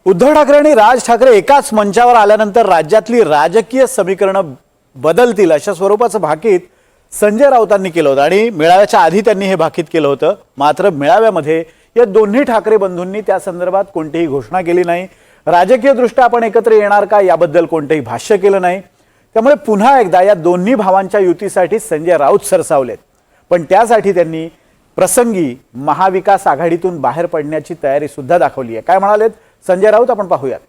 उद्धव ठाकरे आणि राज ठाकरे एकाच मंचावर आल्यानंतर राज्यातली राजकीय समीकरणं बदलतील अशा स्वरूपाचं भाकीत संजय राऊतांनी केलं होतं आणि मेळाव्याच्या आधी त्यांनी हे भाकीत केलं होतं। मात्र मेळाव्यामध्ये या दोन्ही ठाकरे बंधूंनी त्या संदर्भात कोणतीही घोषणा केली नाही। राजकीयदृष्ट्या आपण एकत्र येणार का याबद्दल कोणतेही भाष्य केलं नाही। त्यामुळे पुन्हा एकदा या दोन्ही भावांच्या युतीसाठी संजय राऊत सरसावलेत, पण त्यासाठी त्यांनी प्रसंगी महाविकास आघाडीतून बाहेर पडण्याची तयारी सुद्धा दाखवली आहे। काय म्हणालेत संजय राऊत आपण पाहूयात।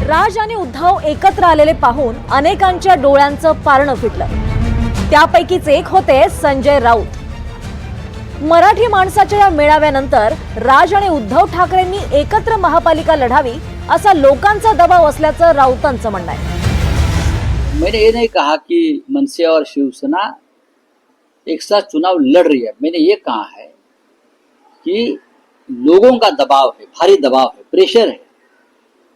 राज आणि उद्धव एकत्र आलेले पाहून अनेकांच्या डोळ्यांचं पारणं फिटलं। त्यापैकीच एक होते संजय राऊत। मराठी माणसाच्या या मेळाव्यानंतर राज आणि उद्धव ठाकरेंनी एकत्र महापालिका लढावी असा लोकांचा दबाव असल्याचं राऊतांचं म्हणणं आहे। मैंने ये नहीं कहा कि मनसे और शिवसेना एक साथ चुनाव लड़ रही है। मैंने ये कहा है कि लोगों का दबाव है, भारी दबाव है, प्रेशर है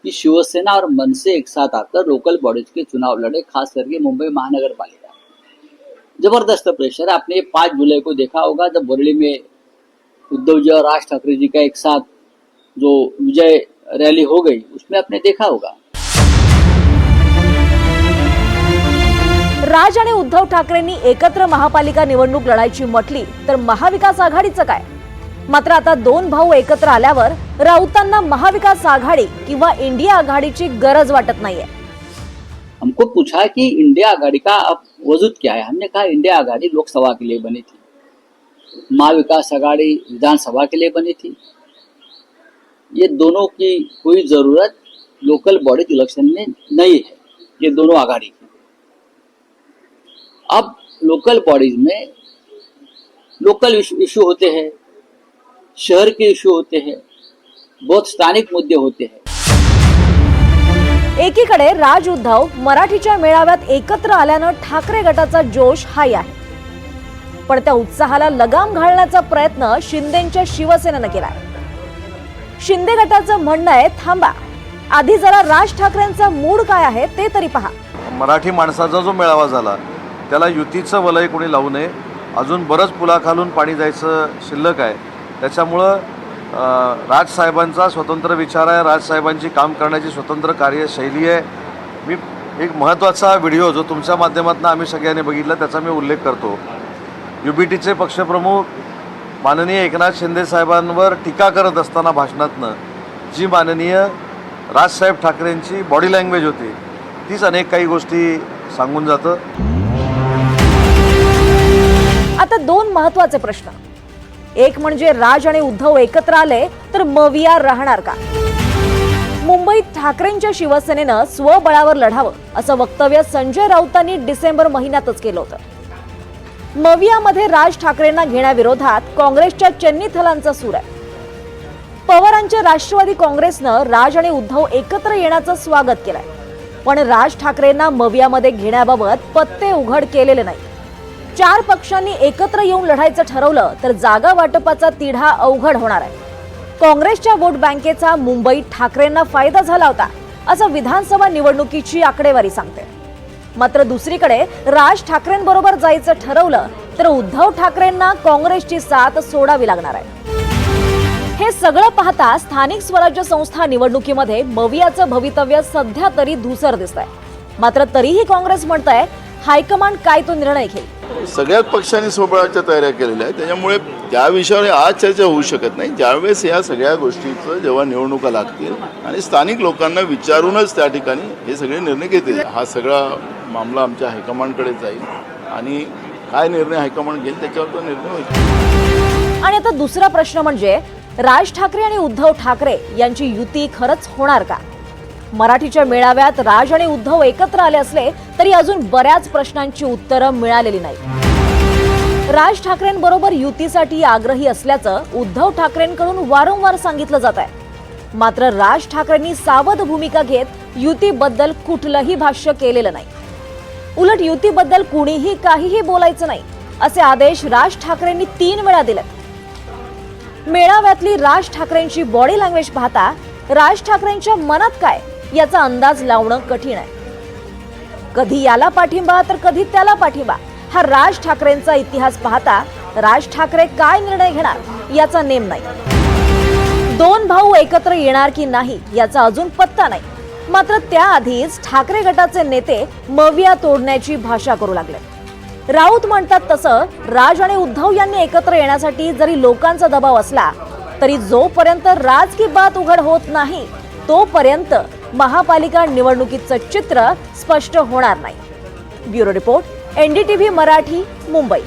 कि शिवसेना और मनसे एक साथ आकर लोकल बॉडीज के चुनाव लड़े, खास करके मुंबई महानगर पालिका। जबरदस्त प्रेशर है। आपने 5 जुलाई को देखा होगा जब बरेली में उद्धव जी और राज ठाकरे जी का एक साथ जो विजय रैली हो गई, उसमें आपने देखा होगा। राज आणि उद्धव ठाकरेंनी एकत्र महापालिका निवडणूक लढायची म्हटली तर महाविकास आघाडीचं काय? मात्र आता दोन भाऊ एकत्र आल्यावर राऊतांना महाविकास आघाडी किंवा इंडिया आघाडीची गरज वाटत नाहीये। हमको पूछा कि इंडिया आघाड़ी का अब वजूद क्या है। हमने कहा इंडिया आघाड़ी लोकसभा के लिए बनी थी, महाविकास आघाड़ी विधानसभा के लिए बनी थी। ये दोनों की कोई जरूरत लोकल बॉडी इलेक्शन में नहीं है, ये दोनों आघाड़ी की। अब लोकल बॉडीज में लोकल इशू होते हैं, शहर के इशू होते हैं, बहुत स्थानिक मुद्दे होते हैं। एकीकडे राज उद्धव मराठीच्या मेळाव्यात एकत्र आल्यानं ठाकरे गटाचा जोश हाय आहे, पण त्या उत्साहाला लगाम घालण्याचा प्रयत्न शिंदेंच्या शिवसेनेनं केलाय। शिंदे गटाचं म्हणणं आहे, थांबा, आधी जरा राज ठाकरेंचा मूड काय आहे ते तरी पहा। मराठी माणसाचा जो मेळावा झाला त्याला युतीचं वलय कोणी लावू नये। अजून बरंच पुलाखालून पाणी जायचं शिल्लक आहे। त्याच्यामुळं राजसाहेबांचा स्वतंत्र विचार आहे, राजसाहेबांची काम करण्याची स्वतंत्र कार्यशैली आहे। मी एक महत्त्वाचा व्हिडिओ जो तुमच्या माध्यमातून आम्ही सगळ्यांनी बघितला त्याचा मी उल्लेख करतो। युबीटीचे पक्षप्रमुख माननीय एकनाथ शिंदे साहेबांवर टीका करत असताना भाषणातनं जी माननीय राजसाहेब ठाकरेंची बॉडी लँग्वेज होती तीच अनेक काही गोष्टी सांगून जातं। आता दोन महत्त्वाचे प्रश्न, एक म्हणजे राज आणि उद्धव एकत्र आले तर मविया राहणार का? मुंबईत ठाकरेंच्या शिवसेनेनं स्वबळावर लढावं असं वक्तव्य संजय राऊतांनी डिसेंबर महिन्यातच केलं होतं। मवियामध्ये राज ठाकरेंना घेण्याविरोधात काँग्रेसच्या चन्नीथलांचा सूर आहे। पवारांच्या राष्ट्रवादी काँग्रेसनं राज आणि उद्धव एकत्र येण्याचं स्वागत केलंय, पण राज ठाकरेंना मवियामध्ये घेण्याबाबत पत्ते उघड केलेले नाही। 4 पक्षांनी एकत्र येऊन लढायचं ठरवलं तर जागा वाटपाचा तिढा अवघड होणार आहे। काँग्रेसच्या वोट बँकेचा मुंबईत ठाकरेंना फायदा झाला होता असं विधानसभा निवडणुकीची आकडेवारी सांगते। मात्र दुसरीकडे राज ठाकरेंबरोबर जायचं ठरवलं तर उद्धव ठाकरेंना काँग्रेसची साथ सोडावी लागणार आहे। हे सगळं पाहता स्थानिक स्वराज्य संस्था निवडणुकीमध्ये मवियाचं भवितव्य सध्या तरी धुसर दिसतंय। मात्र तरीही काँग्रेस म्हणतंय हायकमांड काय तो निर्णय घेईल। सगळ्याच पक्षांनी स्वबळाच्या तयाऱ्या केलेल्या आहेत, त्याच्यामुळे त्या विषयावर आज चर्चा होऊ शकत नाही। ज्यावेळेस या सगळ्या गोष्टीचं जेव्हा निवडणुका लागतील आणि स्थानिक लोकांना विचारूनच त्या ठिकाणी हे सगळे निर्णय घेतील। हा सगळा मामला आमच्या हायकमांडकडे जाईल आणि काय निर्णय हायकमांड घेईल त्याच्यावर तो निर्णय होईल। आणि आता दुसरा प्रश्न म्हणजे राज ठाकरे आणि उद्धव ठाकरे यांची युती खरंच होणार का? मराठीच्या मेळाव्यात राज आणि उद्धव एकत्र आले असले तरी अजून बऱ्याच प्रश्नांची उत्तरं मिळालेली नाही। राज ठाकरेंबरोबर युतीसाठी आग्रही असल्याचं उद्धव ठाकरेंकडून वारंवार सांगितलं जात आहे। मात्र राज ठाकरेंनी सावध भूमिका घेत युतीबद्दल कुठलंही भाष्य केलेलं नाही. उलट युतीबद्दल कुणीही काहीही बोलायचं नाही असे आदेश राज ठाकरेंनी 3 वेळा दिले. मेळाव्यातली राज ठाकरेंची बॉडी लँग्वेज पाहता राज ठाकरेंच्या मनात काय याचा अंदाज लावणं कठीण आहे. कधी याला पाठिंबा तर कधी त्याला पाठिंबा. हा राज ठाकरेंचा इतिहास पाहता राज ठाकरे काय निर्णय घेणार याचा नेम नाही. 2 भाऊ एकत्र येणार की नाही याचा अजून पत्ता नाही. मात्र त्याआधीच ठाकरे गटाचे नेते मविया तोडण्याची भाषा करू लागले. राऊत म्हणतात तसं राज आणि उद्धव यांनी एकत्र येण्यासाठी जरी लोकांचा दबाव असला तरी जोपर्यंत राज की बात उघड होत नाही तोपर्यंत महापालिका निवडणुकीचं चित्र स्पष्ट होणार नाही. Bureau report, NDTV Marathi, Mumbai.